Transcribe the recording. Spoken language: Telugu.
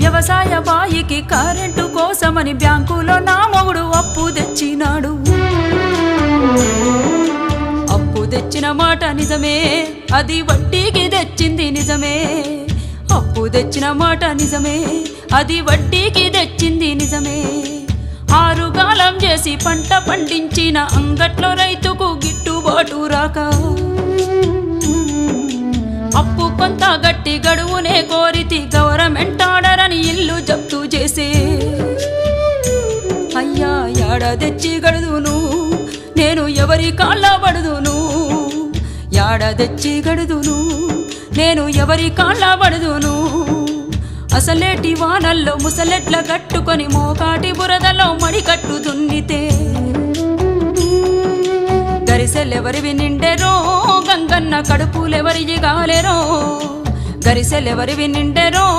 వ్యవసాయ బాయికి కరెంటు కోసమని బ్యాంకులో నా మొగుడు అప్పు తెచ్చినాడు. అప్పు తెచ్చిన మాట నిజమే, అది వడ్డీకి తెచ్చింది నిజమే. అప్పు తెచ్చిన మాట నిజమే, అది వడ్డీకి తెచ్చింది నిజమే. ఆరుగాలం చేసి పంట పండించిన అంగట్లో రైతుకు గిట్టుబాటు రాక అప్పు కొంత గట్టి గడువునే కోరితి గవర్నమెంట్ ఆర్డర్ అని ఇల్లు జప్తు చేసే. అయ్యా యాడ తెచ్చి గడుదును నేను ఎవరి కాళ్ళ పడుదును, యాడ తెచ్చి గడుదును నేను ఎవరి కాళ్ళ పడుదును. అసలేటి వానల్లో ముసలెట్ల కట్టుకొని మోకాటి బురదలో మడికట్టు దున్నితే గరిసెలెవరివి నిండెరో గంగన్న కడుపులెవరివి గాలెరో, గరిసెలెవరివి నిండెరో